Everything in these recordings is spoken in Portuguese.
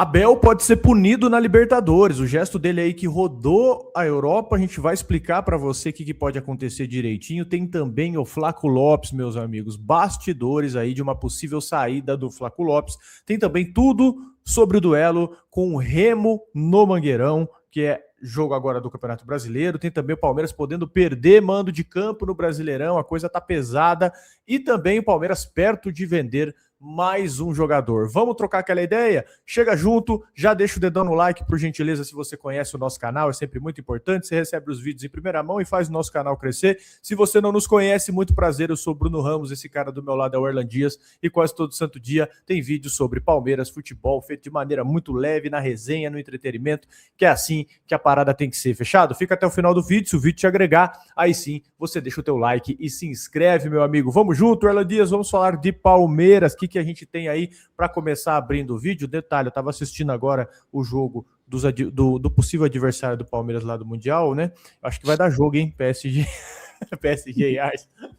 Abel pode ser punido na Libertadores. O gesto dele aí que rodou a Europa, a gente vai explicar para você o que pode acontecer direitinho. Tem também o Flaco Lopes, meus amigos, bastidores aí de uma possível saída do Flaco Lopes. Tem também tudo sobre o duelo com o Remo no Mangueirão, que é jogo agora do Campeonato Brasileiro. Tem também o Palmeiras podendo perder mando de campo no Brasileirão, a coisa tá pesada. E também o Palmeiras perto de vender mais um jogador. Vamos trocar aquela ideia? Chega junto, já deixa o dedão no like, por gentileza, se você conhece o nosso canal, é sempre muito importante. Você recebe os vídeos em primeira mão e faz o nosso canal crescer. Se você não nos conhece, muito prazer, eu sou Bruno Ramos, esse cara do meu lado é o Erlan Dias, e quase todo santo dia tem vídeo sobre Palmeiras, futebol, feito de maneira muito leve, na resenha, no entretenimento, que é assim que a parada tem que ser, fechado? Fica até o final do vídeo, se o vídeo te agregar, aí sim, você deixa o teu like e se inscreve, meu amigo. Vamos junto, Erlan Dias, vamos falar de Palmeiras, que a gente tem aí para começar abrindo o vídeo. Detalhe, eu estava assistindo agora o jogo do possível adversário do Palmeiras lá do Mundial, né? Acho que vai dar jogo, hein? PSG, PSG e Arsenal.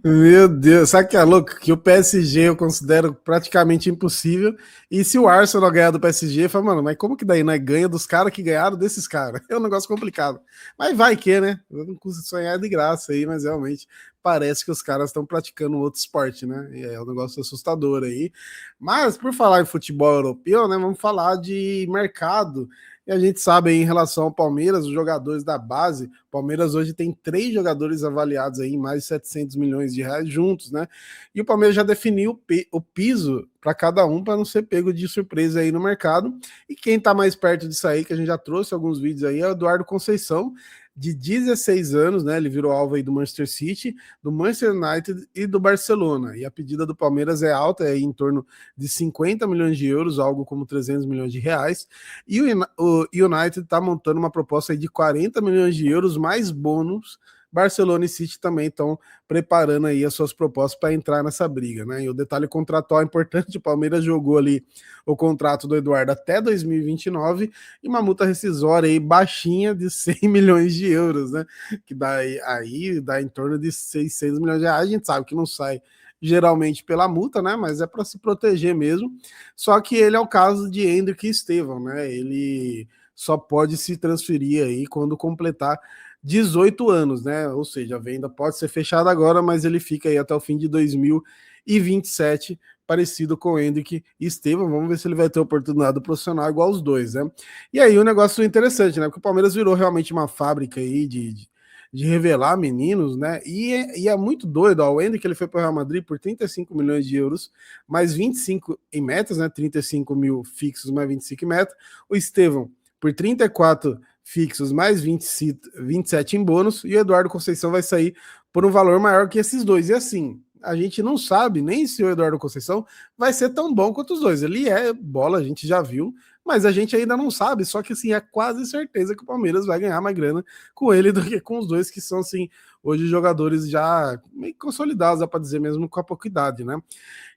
Meu Deus, sabe que é louco? Que o PSG eu considero praticamente impossível. E se o Arsenal ganhar do PSG, eu falo, mano, mas como que daí, né? Ganha dos caras que ganharam desses caras. É um negócio complicado. Mas vai que, né? Eu não consigo sonhar de graça aí, mas realmente parece que os caras estão praticando outro esporte, né? E é um negócio assustador aí. Mas por falar em futebol europeu, né? Vamos falar de mercado. E a gente sabe aí, em relação ao Palmeiras, os jogadores da base, o Palmeiras hoje tem 3 jogadores avaliados aí em mais de 700 milhões de reais juntos, né? E o Palmeiras já definiu o piso para cada um, para não ser pego de surpresa aí no mercado. E quem tá mais perto disso aí, que a gente já trouxe alguns vídeos aí, é o Eduardo Conceição, de 16 anos, né? Ele virou alvo aí do Manchester City, do Manchester United e do Barcelona. E a pedida do Palmeiras é alta, é em torno de 50 milhões de euros, algo como 300 milhões de reais. E o United está montando uma proposta aí de 40 milhões de euros mais bônus. Barcelona e City também estão preparando aí as suas propostas para entrar nessa briga, né? E o detalhe contratual é importante, o Palmeiras jogou ali o contrato do Eduardo até 2029 e uma multa rescisória aí baixinha de 100 milhões de euros, né? Que dá em torno de 600 milhões de reais, a gente sabe que não sai geralmente pela multa, né? Mas é para se proteger mesmo. Só que ele é o caso de Endrick e Estevão, né? Ele só pode se transferir aí quando completar 18 anos, né? Ou seja, a venda pode ser fechada agora, mas ele fica aí até o fim de 2027, parecido com o Endrick e Estevão. Vamos ver se ele vai ter oportunidade profissional igual os dois, né? E aí o negócio interessante, né? Porque o Palmeiras virou realmente uma fábrica aí de revelar meninos, né? E é muito doido, ó, o Endrick ele foi para o Real Madrid por 35 milhões de euros, mais 25 em metas, né? 35 mil fixos, mais 25 em meta. O Estevão por 34 fixos, mais 27 em bônus, e o Eduardo Conceição vai sair por um valor maior que esses dois. E assim, a gente não sabe nem se o Eduardo Conceição vai ser tão bom quanto os dois. Ele é bola, a gente já viu, mas a gente ainda não sabe, só que assim, é quase certeza que o Palmeiras vai ganhar mais grana com ele do que com os dois, que são assim, hoje jogadores já meio consolidados, dá para dizer mesmo, com a pouca idade, né?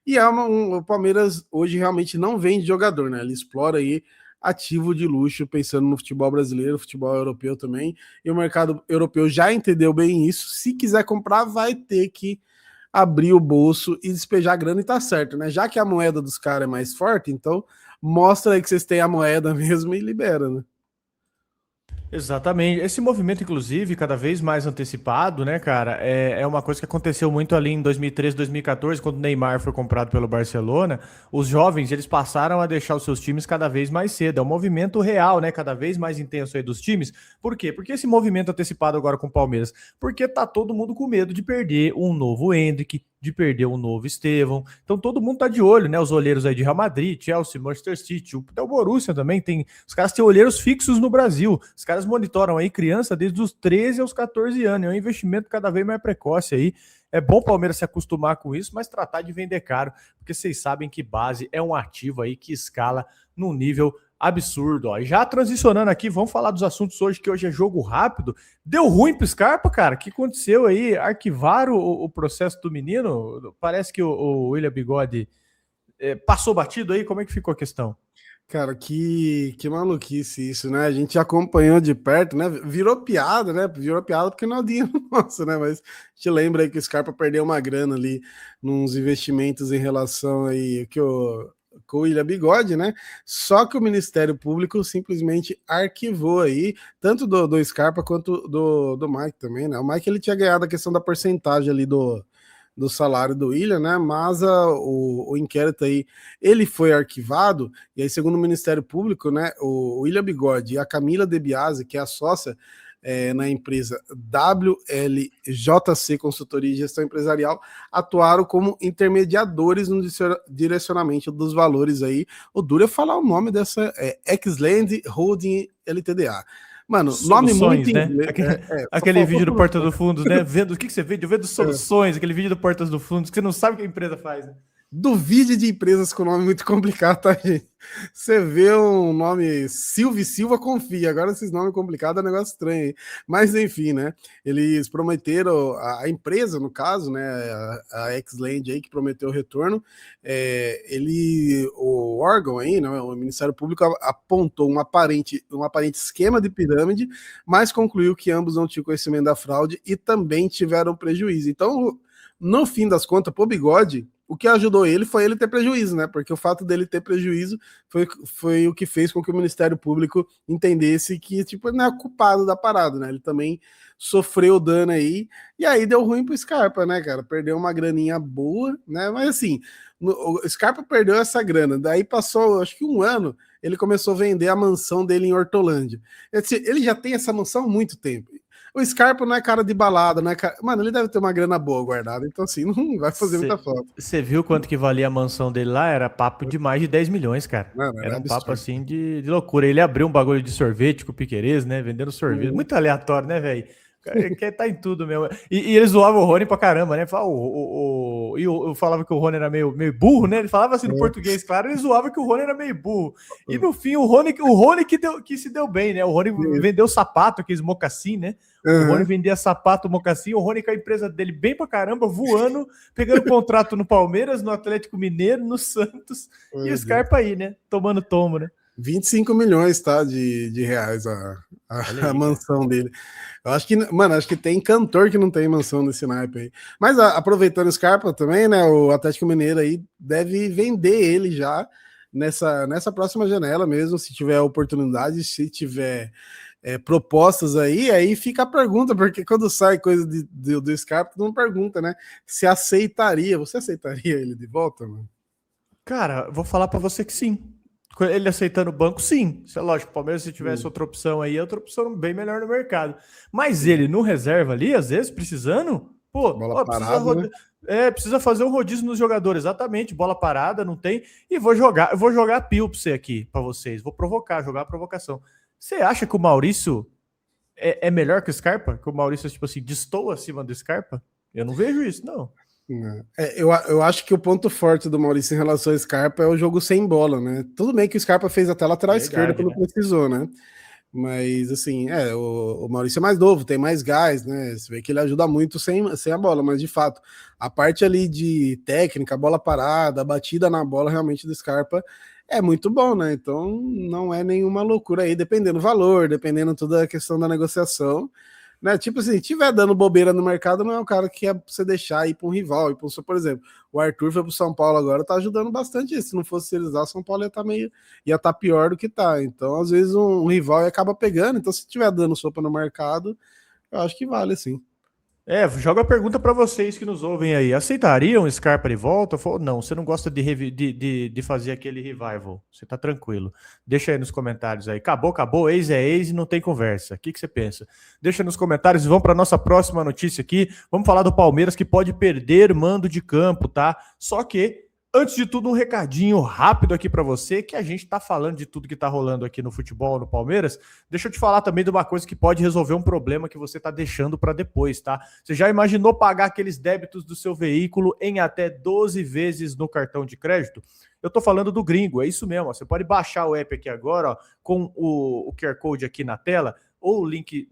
E o Palmeiras hoje realmente não vende jogador, né? Ele explora aí ativo de luxo, pensando no futebol brasileiro, futebol europeu também, e o mercado europeu já entendeu bem isso. Se quiser comprar, vai ter que abrir o bolso e despejar grana, e tá certo, né? Já que a moeda dos caras é mais forte, então mostra aí que vocês têm a moeda mesmo e libera, né? Exatamente. Esse movimento, inclusive, cada vez mais antecipado, né, cara, é uma coisa que aconteceu muito ali em 2013, 2014, quando o Neymar foi comprado pelo Barcelona. Os jovens, eles passaram a deixar os seus times cada vez mais cedo. É um movimento real, né, cada vez mais intenso aí dos times. Por quê? Porque esse movimento antecipado agora com o Palmeiras? Porque tá todo mundo com medo de perder um novo Endrick, de perder um novo Estevão. Então todo mundo tá de olho, né? Os olheiros aí de Real Madrid, Chelsea, Manchester City, o Borussia também tem. Os caras têm olheiros fixos no Brasil. Os caras monitoram aí criança desde os 13 aos 14 anos. É um investimento cada vez mais precoce aí. É bom o Palmeiras se acostumar com isso, mas tratar de vender caro, porque vocês sabem que base é um ativo aí que escala num nível absurdo. Ó. Já transicionando aqui, vamos falar dos assuntos hoje, que hoje é jogo rápido. Deu ruim pro Scarpa, cara? O que aconteceu aí? Arquivaram o processo do menino? Parece que o William Bigode passou batido aí? Como é que ficou a questão? Cara, que maluquice isso, né? A gente acompanhou de perto, né? Virou piada, né? Virou piada porque não é dinheiro nosso, né? Mas a gente lembra aí que o Scarpa perdeu uma grana ali nos investimentos em relação aí que com o William Bigode, né? Só que o Ministério Público simplesmente arquivou aí, tanto do Scarpa quanto do Mike também, né? O Mike ele tinha ganhado a questão da porcentagem ali do salário do William, né? Mas o inquérito aí, ele foi arquivado, e aí, segundo o Ministério Público, né, o William Bigode e a Camila De Biasi, que é a sócia na empresa WLJC Consultoria e Gestão Empresarial, atuaram como intermediadores no direcionamento dos valores aí. O duro é falar o nome dessa Xland Holding LTDA. Mano, Soluções, nome muito né? inglês. Aquele vídeo do Porta do Fundos, né? Vendo o que você vende? Eu vendo soluções, aquele vídeo do Portas do Fundos, que você não sabe o que a empresa faz, né? Duvide de empresas com nome muito complicado, tá, gente? Você vê um nome Silva, confia. Agora esses nomes complicados é um negócio estranho, hein? Mas enfim, né? Eles prometeram, a empresa, no caso, né? A Xland aí, que prometeu o retorno, o órgão aí, né? O Ministério Público apontou um aparente esquema de pirâmide, mas concluiu que ambos não tinham conhecimento da fraude e também tiveram prejuízo. Então, no fim das contas, pro Bigode, o que ajudou ele foi ele ter prejuízo, né? Porque o fato dele ter prejuízo foi o que fez com que o Ministério Público entendesse que, tipo, ele não é culpado da parada, né? Ele também sofreu dano aí, e aí deu ruim pro Scarpa, né, cara? Perdeu uma graninha boa, né? Mas assim, o Scarpa perdeu essa grana, daí passou, acho que um ano, ele começou a vender a mansão dele em Hortolândia. Ele já tem essa mansão há muito tempo. O Scarpa não é cara de balada, né? Mano, ele deve ter uma grana boa guardada, então assim, não vai fazer muita falta. Você viu quanto que valia a mansão dele lá? Era papo de mais de 10 milhões, cara. Mano, Era um absurdo. papo assim de loucura. Ele abriu um bagulho de sorvete com o Piquerez, né? Vendendo sorvete. Muito aleatório, né, velho? Quer tá em tudo mesmo. E ele zoava o Rony pra caramba, né? Eu falava que o Rony era meio burro, né? Ele falava assim no português, claro, ele zoava que o Rony era meio burro. E no fim, o Rony que se deu bem, né? O Rony vendeu sapato, aqueles mocassim, né? O Rony vendia sapato, mocassim, o Rony com a empresa dele bem pra caramba, voando, pegando contrato no Palmeiras, no Atlético Mineiro, no Santos, e o Scarpa aí, né? Tomando tombo, né? 25 milhões, tá? De reais a mansão dele. Eu acho que, mano, acho que tem cantor que não tem mansão nesse naipe aí. Mas aproveitando o Scarpa também, né? O Atlético Mineiro aí deve vender ele já nessa próxima janela mesmo, se tiver oportunidade, se tiver propostas aí fica a pergunta, porque quando sai coisa do Scarpa, todo mundo pergunta, né? Se aceitaria. Você aceitaria ele de volta, mano? Cara, vou falar pra você que sim. Ele aceitando o banco, sim. Isso é lógico. O Palmeiras, se tivesse outra opção aí, outra opção bem melhor no mercado. Mas ele no reserva ali, às vezes, precisando, bola parada, né? Precisa fazer um rodízio nos jogadores, exatamente. Bola parada, não tem. E eu vou jogar pio pra você aqui, pra vocês. Vou jogar a provocação. Você acha que o Maurício é melhor que o Scarpa? Que o Maurício, tipo assim, destoa acima do Scarpa? Eu não vejo isso, não. Eu acho que o ponto forte do Maurício em relação ao Scarpa é o jogo sem bola, né? Tudo bem que o Scarpa fez até lateral esquerda quando precisou, né? Mas, assim, o Maurício é mais novo, tem mais gás, né? Você vê que ele ajuda muito sem a bola, mas, de fato, a parte ali de técnica, bola parada, a batida na bola, realmente, do Scarpa é muito bom, né? Então, não é nenhuma loucura aí, dependendo do valor, dependendo toda a questão da negociação, né? Tipo assim, tiver dando bobeira no mercado, não é o cara que é pra você deixar ir para um rival. E por exemplo, o Arthur foi pro São Paulo agora, tá ajudando bastante isso. Se não fosse eles lá, São Paulo ia tá pior do que tá. Então, às vezes, um rival acaba pegando. Então, se tiver dando sopa no mercado, eu acho que vale, sim. Joga a pergunta para vocês que nos ouvem aí. Aceitariam Scarpa de volta? Não, você não gosta de fazer aquele revival. Você tá tranquilo. Deixa aí nos comentários aí. Acabou, ex é ex e não tem conversa. O que você pensa? Deixa nos comentários e vamos para nossa próxima notícia aqui. Vamos falar do Palmeiras que pode perder mando de campo, tá? Só que antes de tudo, um recadinho rápido aqui para você, que a gente tá falando de tudo que tá rolando aqui no futebol, no Palmeiras. Deixa eu te falar também de uma coisa que pode resolver um problema que você tá deixando para depois, tá? Você já imaginou pagar aqueles débitos do seu veículo em até 12 vezes no cartão de crédito? Eu tô falando do Gringo, é isso mesmo. Ó. Você pode baixar o app aqui agora, ó, com o QR Code aqui na tela, ou o link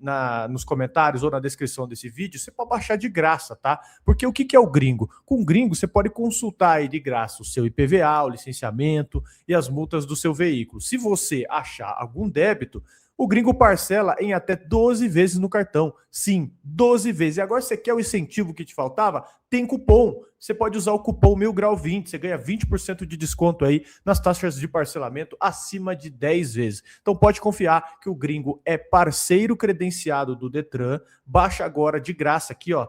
nos comentários ou na descrição desse vídeo, você pode baixar de graça, tá? Porque o que é o Gringo? Com o Gringo, você pode consultar aí de graça o seu IPVA, o licenciamento e as multas do seu veículo. Se você achar algum débito, o Gringo parcela em até 12 vezes no cartão. Sim, 12 vezes. E agora você quer o incentivo que te faltava? Tem cupom. Você pode usar o cupom MILGRAU20. Você ganha 20% de desconto aí nas taxas de parcelamento acima de 10 vezes. Então pode confiar que o Gringo é parceiro credenciado do Detran. Baixa agora de graça aqui, ó.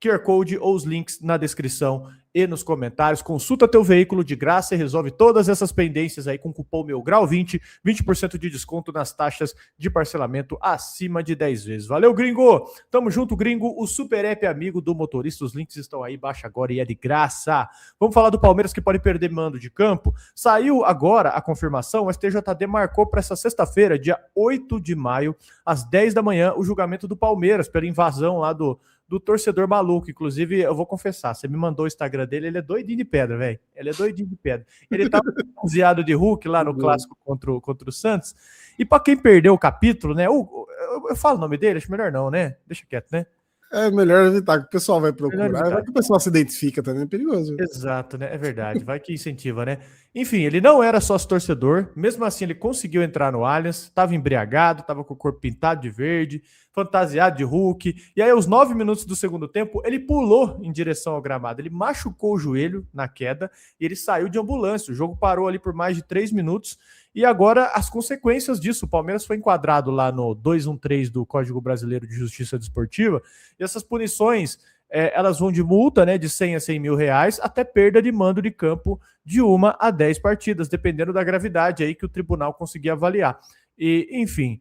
QR Code ou os links na descrição e nos comentários. Consulta teu veículo de graça e resolve todas essas pendências aí com o cupom MILGRAU20, 20% de desconto nas taxas de parcelamento acima de 10 vezes. Valeu, Gringo! Tamo junto, Gringo, o super app amigo do motorista. Os links estão aí, baixa agora e é de graça. Vamos falar do Palmeiras que pode perder mando de campo. Saiu agora a confirmação, o STJD marcou para essa sexta-feira, dia 8 de maio, às 10 da manhã, o julgamento do Palmeiras pela invasão lá do torcedor maluco. Inclusive, eu vou confessar, você me mandou o Instagram dele, ele é doidinho de pedra, velho. Ele é doidinho de pedra. Ele tava baseado de Hulk lá no clássico contra o Santos. E para quem perdeu o capítulo, né? Eu falo o nome dele, acho melhor não, né? Deixa quieto, né? É melhor evitar, que o pessoal vai procurar, vai que o pessoal se identifica também, é perigoso. Exato, né? É verdade, vai que incentiva, né? Enfim, ele não era sócio torcedor, mesmo assim ele conseguiu entrar no Allianz, estava embriagado, estava com o corpo pintado de verde, fantasiado de Hulk, e aí aos 9 minutos do segundo tempo, ele pulou em direção ao gramado, ele machucou o joelho na queda e ele saiu de ambulância, o jogo parou ali por mais de 3 minutos, e agora as consequências disso, o Palmeiras foi enquadrado lá no 213 do Código Brasileiro de Justiça Desportiva, e essas punições, elas vão de multa, né, de 100 a 100 mil reais, até perda de mando de campo de 1 a 10 partidas, dependendo da gravidade aí que o tribunal conseguir avaliar. E, enfim,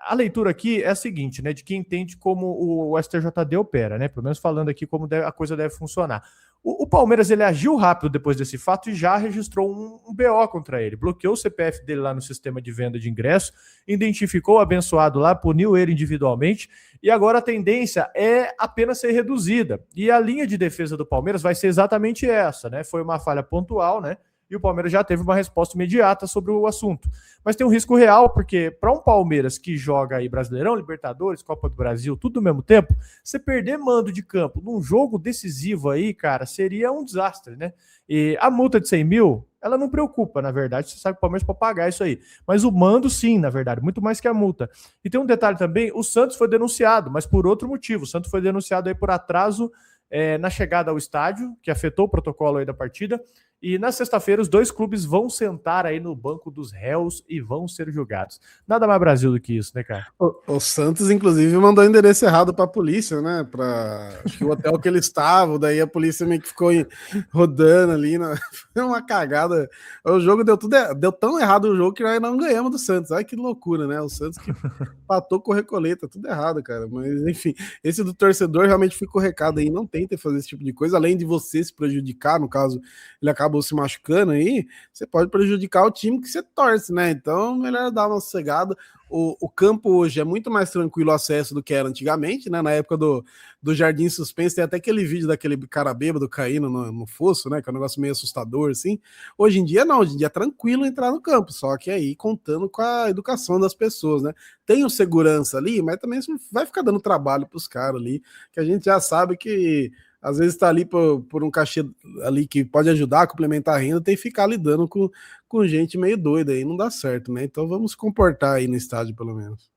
a leitura aqui é a seguinte, né, de quem entende como o STJD opera, né, pelo menos falando aqui como a coisa deve funcionar. O Palmeiras, ele agiu rápido depois desse fato e já registrou um BO contra ele. Bloqueou o CPF dele lá no sistema de venda de ingresso, identificou o abençoado lá, puniu ele individualmente e agora a tendência é apenas ser reduzida. E a linha de defesa do Palmeiras vai ser exatamente essa, né? Foi uma falha pontual, né? E o Palmeiras já teve uma resposta imediata sobre o assunto. Mas tem um risco real, porque para um Palmeiras que joga aí Brasileirão, Libertadores, Copa do Brasil, tudo ao mesmo tempo, você perder mando de campo num jogo decisivo aí, cara, seria um desastre, né? E a multa de 100 mil, ela não preocupa, na verdade, você sabe que o Palmeiras pode pagar isso aí. Mas o mando, sim, na verdade, muito mais que a multa. E tem um detalhe também, o Santos foi denunciado, mas por outro motivo. O Santos foi denunciado aí por atraso na chegada ao estádio, que afetou o protocolo aí da partida. E na sexta-feira os dois clubes vão sentar aí no banco dos réus e vão ser julgados. Nada mais Brasil do que isso, né, cara? O Santos, inclusive, mandou o endereço errado para a polícia, né? Acho que o hotel que eles estavam, daí a polícia meio que ficou rodando ali. Foi uma cagada. O jogo deu tão errado o jogo que nós não ganhamos do Santos. Ai, que loucura, né? O Santos que patou com o Recoleta, tudo errado, cara. Mas, enfim, esse do torcedor realmente ficou recado aí. Não tentem fazer esse tipo de coisa, além de você se prejudicar, no caso, ele acabou se machucando aí, você pode prejudicar o time que você torce, né? Então, melhor dar uma sossegada. O campo hoje é muito mais tranquilo o acesso do que era antigamente, né? Na época do Jardim Suspense, tem até aquele vídeo daquele cara bêbado caindo no fosso, né? Que é um negócio meio assustador, assim. Hoje em dia, não. Hoje em dia é tranquilo entrar no campo, só que aí contando com a educação das pessoas, né? Tem o segurança ali, mas também vai ficar dando trabalho pros caras ali, que a gente já sabe que às vezes está ali por um cachê ali que pode ajudar a complementar a renda, tem que ficar lidando com gente meio doida aí, não dá certo, né? Então vamos se comportar aí no estádio, pelo menos.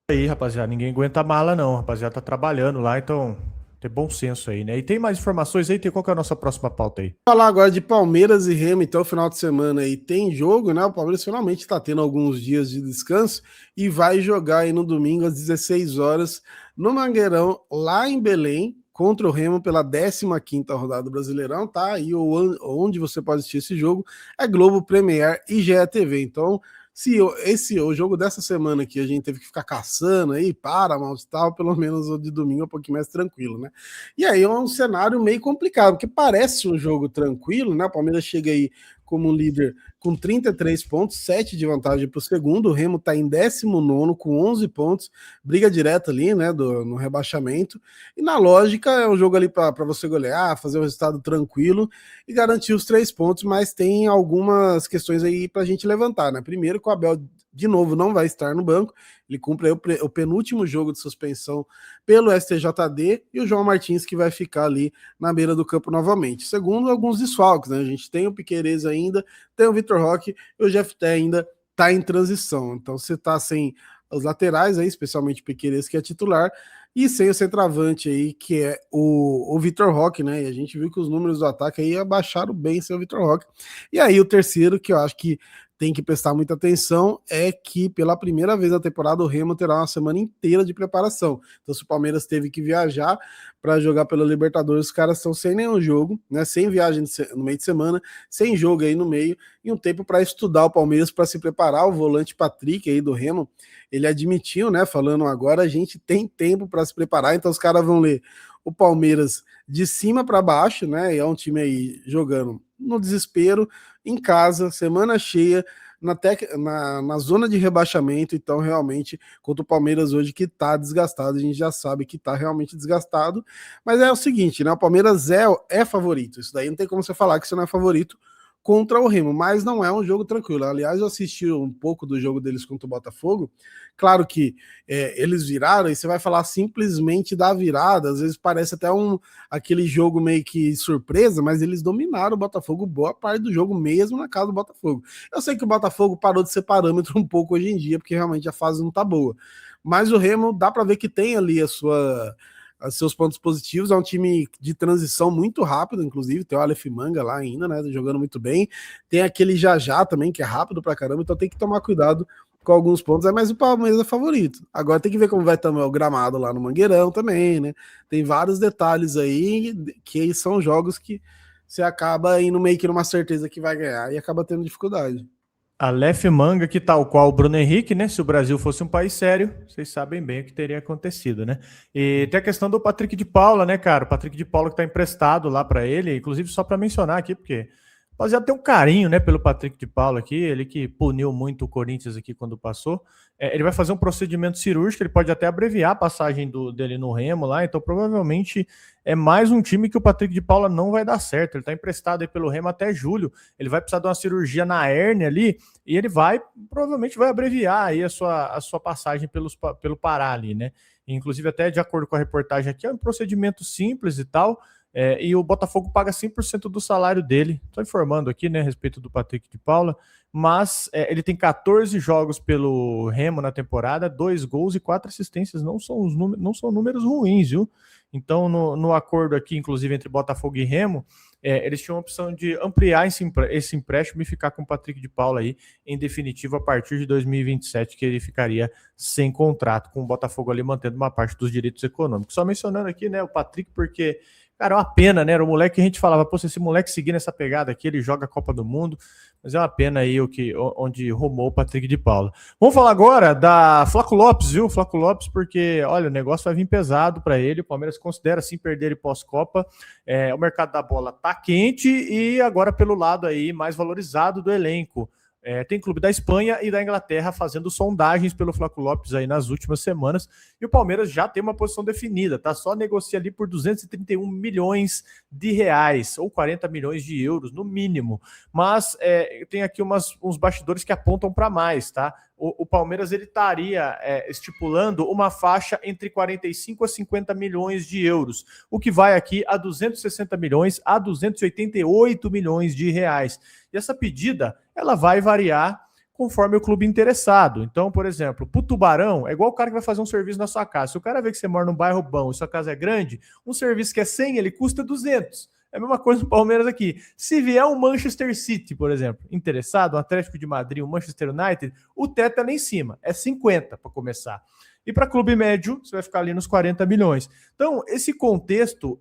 Aí, rapaziada, ninguém aguenta mala não, rapaziada, tá trabalhando lá, então tem bom senso aí, né? E tem mais informações aí, qual que é a nossa próxima pauta aí? Vou falar agora de Palmeiras e Remo, então final de semana aí tem jogo, né? O Palmeiras finalmente está tendo alguns dias de descanso e vai jogar aí no domingo às 16 horas no Mangueirão, lá em Belém, contra o Remo pela 15ª rodada do Brasileirão, tá? E onde você pode assistir esse jogo é Globo, Premier e GE TV. Então, o jogo dessa semana aqui a gente teve que ficar caçando aí, Paramount e tal, pelo menos o de domingo é um pouquinho mais tranquilo, né? E aí é um cenário meio complicado, porque parece um jogo tranquilo, né? O Palmeiras chega aí como líder com 33 pontos, 7 de vantagem para o segundo, o Remo está em 19º com 11 pontos, briga direta ali, né, no rebaixamento, e na lógica é um jogo ali para você golear, fazer um resultado tranquilo e garantir os 3 pontos, mas tem algumas questões aí para a gente levantar, né? Primeiro que o Abel de novo não vai estar no banco, ele cumpre aí o penúltimo jogo de suspensão pelo STJD e o João Martins que vai ficar ali na beira do campo novamente. Segundo, alguns desfalques, né? A gente tem o Piquerez ainda, tem o Vitor Roque e o Jefté ainda tá em transição. Então você tá sem os laterais aí, especialmente o Piquerez, que é titular, e sem o centroavante aí, que é o Vitor Roque, né? E a gente viu que os números do ataque aí abaixaram bem sem o Vitor Roque. E aí o terceiro, que eu acho que tem que prestar muita atenção, é que pela primeira vez na temporada o Remo terá uma semana inteira de preparação. Então se o Palmeiras teve que viajar para jogar pela Libertadores, os caras estão sem nenhum jogo, né? Sem viagem no meio de semana, sem jogo aí no meio, e um tempo para estudar o Palmeiras, para se preparar. O volante Patrick aí do Remo, ele admitiu, né, falando agora, a gente tem tempo para se preparar, então os caras vão ler o Palmeiras de cima para baixo, né, e é um time aí jogando no desespero, em casa, semana cheia, na zona de rebaixamento. Então realmente, contra o Palmeiras hoje, que tá desgastado, a gente já sabe que tá realmente desgastado, mas é o seguinte, né, o Palmeiras é favorito, isso daí não tem como você falar que você não é favorito contra o Remo, mas não é um jogo tranquilo. Aliás, eu assisti um pouco do jogo deles contra o Botafogo. Claro que eles viraram, e você vai falar simplesmente da virada, às vezes parece até aquele jogo meio que surpresa, mas eles dominaram o Botafogo boa parte do jogo, mesmo na casa do Botafogo. Eu sei que o Botafogo parou de ser parâmetro um pouco hoje em dia, porque realmente a fase não tá boa, mas o Remo dá para ver que tem ali seus pontos positivos. É um time de transição muito rápido, inclusive tem o Aleph Manga lá ainda, né, jogando muito bem, tem aquele Jajá também, que é rápido pra caramba, então tem que tomar cuidado com alguns pontos, mas o Palmeiras é favorito. Agora tem que ver como vai também o gramado lá no Mangueirão também, né, tem vários detalhes aí, que são jogos que você acaba indo meio que numa certeza que vai ganhar e acaba tendo dificuldade. Aleph Manga, que tal qual o Bruno Henrique, né? Se o Brasil fosse um país sério, vocês sabem bem o que teria acontecido, né? E tem a questão do Patrick de Paula, né, cara? O Patrick de Paula que tá emprestado lá para ele, inclusive só para mencionar aqui, porque o rapaziada tem um carinho, né, pelo Patrick de Paula aqui, ele que puniu muito o Corinthians aqui quando passou. Ele vai fazer um procedimento cirúrgico, ele pode até abreviar a passagem dele no Remo lá, então provavelmente é mais um time que o Patrick de Paula não vai dar certo. Ele tá emprestado aí pelo Remo até julho, ele vai precisar de uma cirurgia na hérnia ali, e ele provavelmente vai abreviar aí a sua passagem pelo Pará ali, né? Inclusive, até de acordo com a reportagem aqui, é um procedimento simples e tal, e o Botafogo paga 100% do salário dele. Estou informando aqui, né, a respeito do Patrick de Paula, mas ele tem 14 jogos pelo Remo na temporada, 2 gols e 4 assistências. Não são números ruins, viu? Então, no acordo aqui, inclusive, entre Botafogo e Remo, eles tinham a opção de ampliar esse empréstimo e ficar com o Patrick de Paula aí, em definitivo, a partir de 2027, que ele ficaria sem contrato, com o Botafogo ali mantendo uma parte dos direitos econômicos. Só mencionando aqui, né, o Patrick, porque, cara, é uma pena, né? Era o moleque que a gente falava, pô, se esse moleque seguir nessa pegada aqui, ele joga a Copa do Mundo, mas é uma pena aí onde rumou o Patrick de Paula. Vamos falar agora da Flaco Lopes, viu? Flaco Lopes, porque, olha, o negócio vai vir pesado para ele, o Palmeiras considera sim perder ele pós-Copa, o mercado da bola tá quente e agora pelo lado aí mais valorizado do elenco. Tem clube da Espanha e da Inglaterra fazendo sondagens pelo Flaco Lopes aí nas últimas semanas, e o Palmeiras já tem uma posição definida, tá? Só negocia ali por 231 milhões de reais, ou 40 milhões de euros, no mínimo. Mas tem aqui uns bastidores que apontam para mais, tá? O Palmeiras ele estaria estipulando uma faixa entre 45 a 50 milhões de euros, o que vai aqui a 260 milhões a 288 milhões de reais. E essa pedida ela vai variar conforme o clube interessado. Então, por exemplo, pro Tubarão, é igual o cara que vai fazer um serviço na sua casa. Se o cara vê que você mora num bairro bom e sua casa é grande, um serviço que é 100, ele custa 200. É a mesma coisa no Palmeiras aqui. Se vier um Manchester City, por exemplo, interessado, um Atlético de Madrid, um Manchester United, o teto é lá em cima, é 50 para começar. E para clube médio, você vai ficar ali nos 40 milhões. Então, esse contexto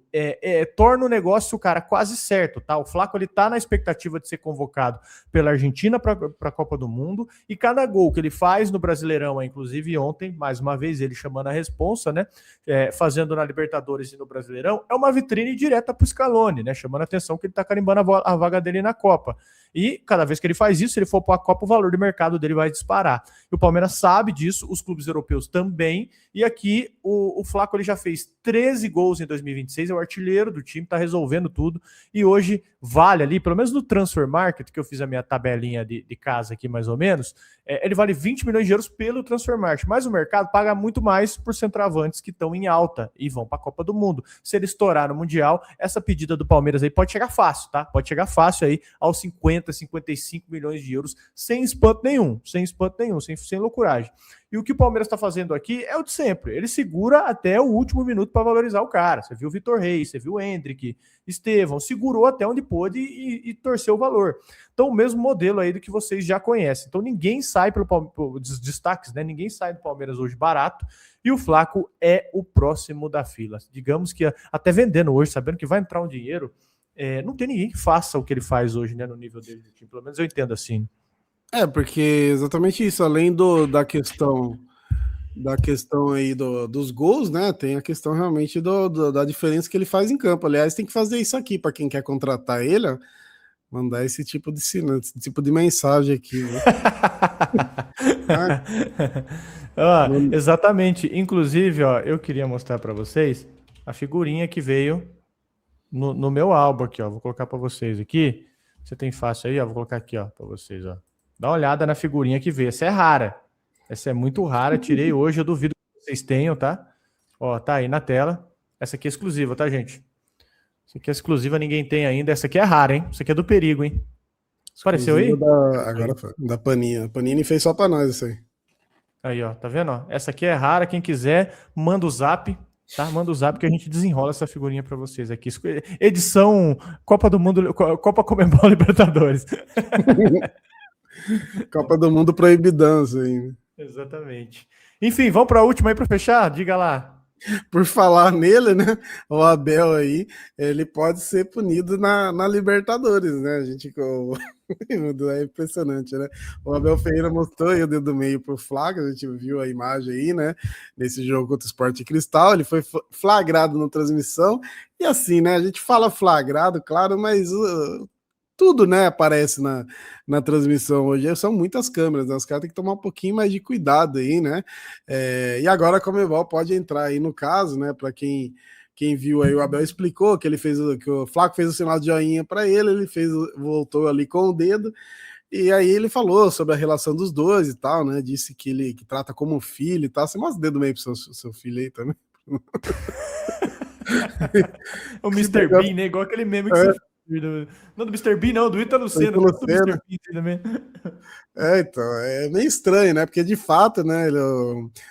torna o negócio, cara, quase certo, tá? O Flaco, ele tá na expectativa de ser convocado pela Argentina para a Copa do Mundo, e cada gol que ele faz no Brasileirão, inclusive ontem, mais uma vez, ele chamando a responsa, né? Fazendo na Libertadores e no Brasileirão, é uma vitrine direta pro Scaloni, né? Chamando a atenção que ele tá carimbando a vaga dele na Copa. E cada vez que ele faz isso, se ele for para a Copa, o valor do mercado dele vai disparar. E o Palmeiras sabe disso, os clubes europeus também. E aqui o Flaco ele já fez 13 gols em 2026, é o artilheiro do time, está resolvendo tudo. E hoje vale ali, pelo menos no Transfer Market, que eu fiz a minha tabelinha de casa aqui mais ou menos, ele vale 20 milhões de euros pelo Transfer Market, mas o mercado paga muito mais por centroavantes que estão em alta e vão para a Copa do Mundo. Se ele estourar no Mundial, essa pedida do Palmeiras aí pode chegar fácil, tá? Pode chegar fácil aí aos 50, 55 milhões de euros, sem espanto nenhum, sem loucuragem. E o que o Palmeiras está fazendo aqui é o de sempre. Ele segura até o último minuto para valorizar o cara. Você viu o Vitor Reis, você viu o Endrick, Estevão, segurou até onde pôde e torceu o valor. Então, o mesmo modelo aí do que vocês já conhecem. Então, ninguém sai dos destaques, né? Ninguém sai do Palmeiras hoje barato. E o Flaco é o próximo da fila. Digamos que até vendendo hoje, sabendo que vai entrar um dinheiro, não tem ninguém que faça o que ele faz hoje, né? No nível dele do time. Pelo menos eu entendo assim. Porque exatamente isso, além da questão aí dos gols, né? Tem a questão realmente da diferença que ele faz em campo. Aliás, tem que fazer isso aqui para quem quer contratar ele, ó, mandar esse tipo de mensagem aqui. Né? Exatamente. Inclusive, ó, eu queria mostrar para vocês a figurinha que veio no meu álbum aqui, ó. Vou colocar para vocês aqui. Você tem fácil aí, ó. Vou colocar aqui, ó, para vocês, ó. Dá uma olhada na figurinha que veio. Essa é rara. Essa é muito rara. Tirei hoje, eu duvido que vocês tenham, tá? Ó, tá aí na tela. Essa aqui é exclusiva, tá, gente? Essa aqui é exclusiva, ninguém tem ainda. Essa aqui é rara, hein? Essa aqui é do perigo, hein? Apareceu aí? Agora foi. Da Panini. A Panini fez só pra nós isso aí. Aí, ó. Tá vendo? Ó? Essa aqui é rara. Quem quiser, manda o zap. Tá? Manda o zap que a gente desenrola essa figurinha pra vocês aqui. Edição Copa do Mundo, Copa Comebol Libertadores. Copa do Mundo proibidão, ainda. Exatamente. Enfim, vamos para a última aí para fechar? Diga lá. Por falar nele, né? O Abel aí, ele pode ser punido na Libertadores, né? A gente é impressionante, né? O Abel Ferreira mostrou aí o dedo do meio pro Flaco, a gente viu a imagem aí, né? Nesse jogo contra o Sport Cristal, ele foi flagrado na transmissão, e assim, né? A gente fala flagrado, claro, mas tudo, né, aparece na transmissão hoje. São muitas câmeras, né? Os caras têm que tomar um pouquinho mais de cuidado aí, né? E agora a Conmebol pode entrar aí no caso, né? Para quem viu aí, o Abel explicou que que o Flaco fez o sinal de joinha para ele voltou ali com o dedo. E aí ele falou sobre a relação dos dois e tal, né? Disse que ele trata como um filho e tal. Você mostra o dedo meio pro seu filho aí também. O Mr. Bean, né? Igual aquele meme que você... Não do Mr. Bean, não, do Ítalo Senna. Então, é meio estranho, né? Porque de fato, né?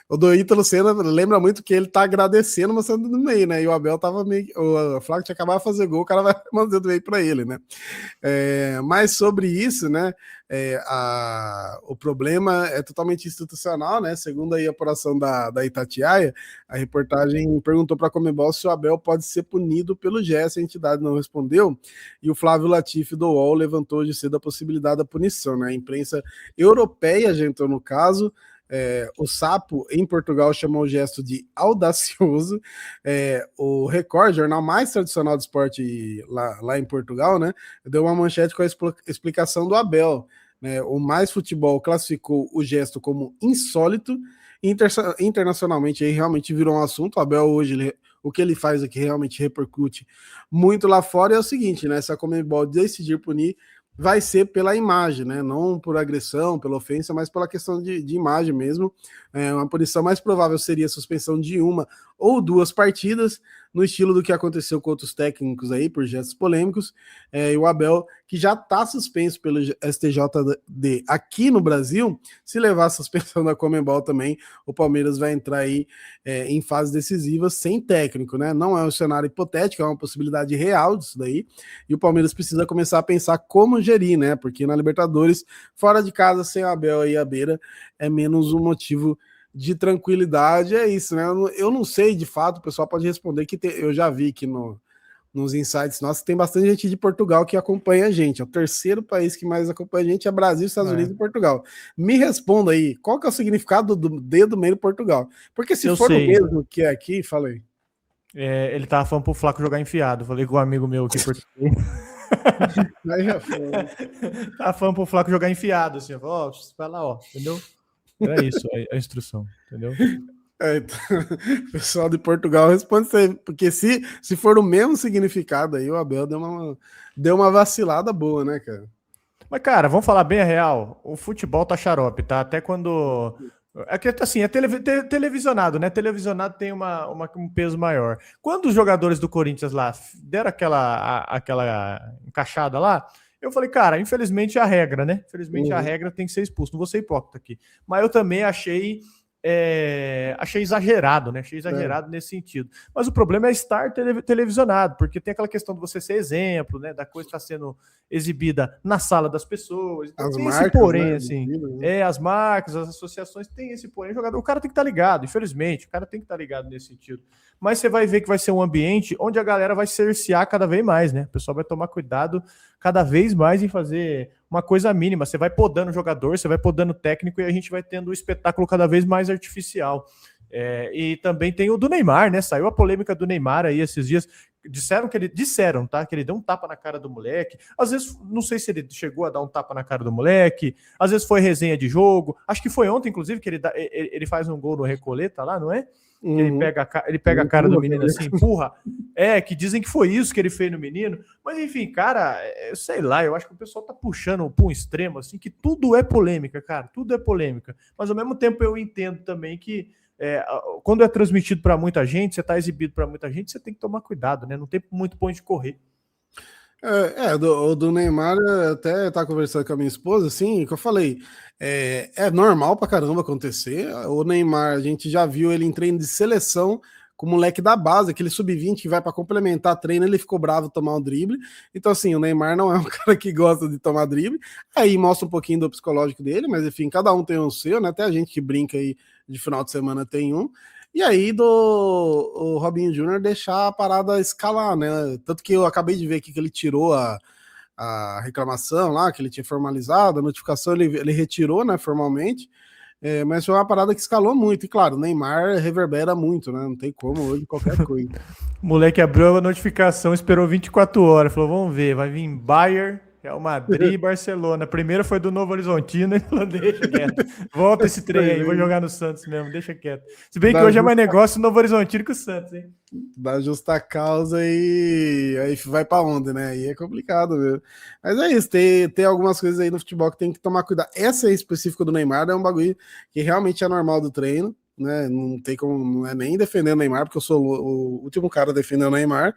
O do Ítalo Senna lembra muito que ele tá agradecendo, mas sendo no meio, né? E o Abel tava meio. O Flaco tinha acabado de fazer gol, o cara vai mandando meio pra ele, né? Mas sobre isso, né? O problema é totalmente institucional, né? Segundo aí a apuração da Itatiaia, a reportagem perguntou para a Conmebol se o Abel pode ser punido pelo gesto, a entidade não respondeu, e o Flávio Latifi do UOL levantou hoje cedo a possibilidade da punição, né? A imprensa europeia já entrou no caso. O Sapo, em Portugal, chamou o gesto de audacioso. O Record, jornal mais tradicional do esporte lá em Portugal, né, deu uma manchete com a explicação do Abel. O Mais Futebol classificou o gesto como insólito. Internacionalmente aí realmente virou um assunto. O Abel hoje, o que ele faz aqui realmente repercute muito lá fora. É o seguinte, né? Se a Conmebol decidir punir, vai ser pela imagem, né? Não por agressão, pela ofensa, mas pela questão de imagem mesmo. Uma punição mais provável seria a suspensão de 1 ou 2 partidas, no estilo do que aconteceu com outros técnicos aí, por gestos polêmicos. E o Abel, que já está suspenso pelo STJD aqui no Brasil, se levar a suspensão da Conmebol também, o Palmeiras vai entrar aí em fases decisivas sem técnico, né? Não é um cenário hipotético, é uma possibilidade real disso daí, e o Palmeiras precisa começar a pensar como gerir, né? Porque na Libertadores, fora de casa, sem o Abel aí à beira, é menos um motivo de tranquilidade. É isso, né? Eu não sei, de fato, o pessoal pode responder que eu já vi aqui nos insights nossos, tem bastante gente de Portugal que acompanha a gente. É o terceiro país que mais acompanha a gente, é Brasil, Estados Unidos e Portugal. Me responda aí, qual que é o significado do dedo meio Portugal? Porque se for o mesmo que é aqui, falei. Ele tava falando pro Flaco jogar enfiado. Falei com um amigo meu aqui português. Aí já foi. Tava falando pro Flaco jogar enfiado, assim, vai lá, ó, entendeu? Era isso, a instrução, entendeu? Então, o pessoal de Portugal responde isso aí, porque se for o mesmo significado aí, o Abel deu uma vacilada boa, né, cara? Mas, cara, vamos falar bem a real. O futebol tá xarope, tá? Até quando. É que, assim, é televisionado, né? Televisionado tem um peso maior. Quando os jogadores do Corinthians lá deram aquela encaixada lá, eu falei, cara, infelizmente é a regra, né? Infelizmente a regra tem que ser expulso. Não vou ser hipócrita aqui. Mas eu também achei exagerado, né? Achei exagerado nesse sentido. Mas o problema é estar televisionado, porque tem aquela questão de você ser exemplo, né? Da coisa estar sendo exibida na sala das pessoas. Então As tem marcas, esse porém, né? assim. As marcas, as associações têm esse porém. O cara tem que estar ligado, infelizmente. O cara tem que estar ligado nesse sentido. Mas você vai ver que vai ser um ambiente onde a galera vai cercear cada vez mais, né? O pessoal vai tomar cuidado cada vez mais em fazer uma coisa mínima. Você vai podando o jogador, você vai podando o técnico e a gente vai tendo um espetáculo cada vez mais artificial. E também tem o do Neymar, né? Saiu a polêmica do Neymar aí esses dias. Disseram, tá? Que ele deu um tapa na cara do moleque. Às vezes, não sei se ele chegou a dar um tapa na cara do moleque. Às vezes foi resenha de jogo. Acho que foi ontem, inclusive, que ele faz um gol no Recoleta lá, não é? Que ele pega a cara do menino assim, empurra. Que dizem que foi isso que ele fez no menino. Mas enfim, cara, sei lá, eu acho que o pessoal tá puxando para um extremo, assim, que tudo é polêmica, cara, tudo é polêmica. Mas ao mesmo tempo eu entendo também que quando é transmitido para muita gente, você tá exibido para muita gente, você tem que tomar cuidado, né? Não tem muito ponto de correr. Do Neymar, eu até tá conversando com a minha esposa, assim, que eu falei, é normal pra caramba acontecer. O Neymar, a gente já viu ele em treino de seleção com o moleque da base, aquele sub-20 que vai para complementar treino, ele ficou bravo tomar um drible. Então, assim, o Neymar não é um cara que gosta de tomar drible. Aí mostra um pouquinho do psicológico dele, mas enfim, cada um tem o seu, né? Até a gente que brinca aí de final de semana tem um. E aí o Robinho Júnior deixar a parada escalar, né? Tanto que eu acabei de ver aqui que ele tirou a reclamação lá, que ele tinha formalizado, a notificação ele retirou, né, formalmente. Mas foi uma parada que escalou muito. E claro, o Neymar reverbera muito, né? Não tem como hoje qualquer coisa. O moleque abriu a notificação, esperou 24 horas, falou, vamos ver, vai vir Bayern, Real Madrid e Barcelona. Primeiro foi do Novo Horizontino, ele falou, deixa quieto. Volta esse trem aí, vou jogar no Santos mesmo, deixa quieto. Se bem que hoje é mais negócio no Novo Horizontino que o Santos, hein? Dá justa causa e aí vai pra onde, né? Aí é complicado, viu? Mas é isso, tem algumas coisas aí no futebol que tem que tomar cuidado. Essa aí específica do Neymar é um bagulho que realmente é normal do treino, né? Não tem como, não é nem defender o Neymar, porque eu sou o último cara defendendo o Neymar.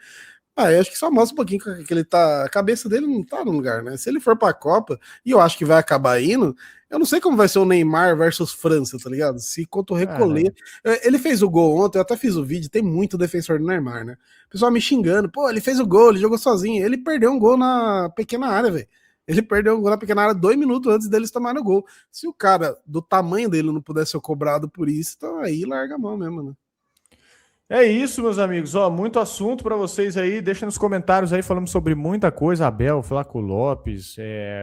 Eu acho que só mostra um pouquinho que ele tá. A cabeça dele não tá no lugar, né? Se ele for pra Copa, e eu acho que vai acabar indo, eu não sei como vai ser o Neymar versus França, tá ligado? Se contra o Recolher. Ele fez o gol ontem, eu até fiz o vídeo, tem muito defensor do Neymar, né? O pessoal me xingando, pô, ele fez o gol, ele jogou sozinho. Ele perdeu um gol na pequena área, velho. Ele perdeu um gol na pequena área 2 minutos antes deles tomarem o gol. Se o cara do tamanho dele não pudesse ser cobrado por isso, então aí larga a mão mesmo, né? É isso, meus amigos. Ó, muito assunto para vocês aí. Deixa nos comentários aí, falamos sobre muita coisa. Abel, Flaco Lopes,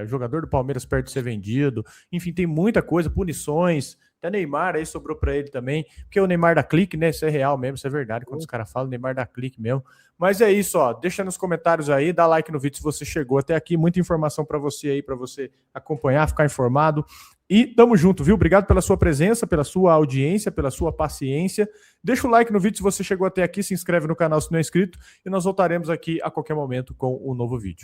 jogador do Palmeiras perto de ser vendido. Enfim, tem muita coisa, punições. Até Neymar aí sobrou para ele também. Porque o Neymar dá clique, né? Isso é real mesmo, isso é verdade. Quando os caras falam, o Neymar dá clique mesmo. Mas é isso, ó. Deixa nos comentários aí, dá like no vídeo se você chegou até aqui. Muita informação para você aí, para você acompanhar, ficar informado. E tamo junto, viu? Obrigado pela sua presença, pela sua audiência, pela sua paciência. Deixa o like no vídeo se você chegou até aqui, se inscreve no canal se não é inscrito e nós voltaremos aqui a qualquer momento com um novo vídeo.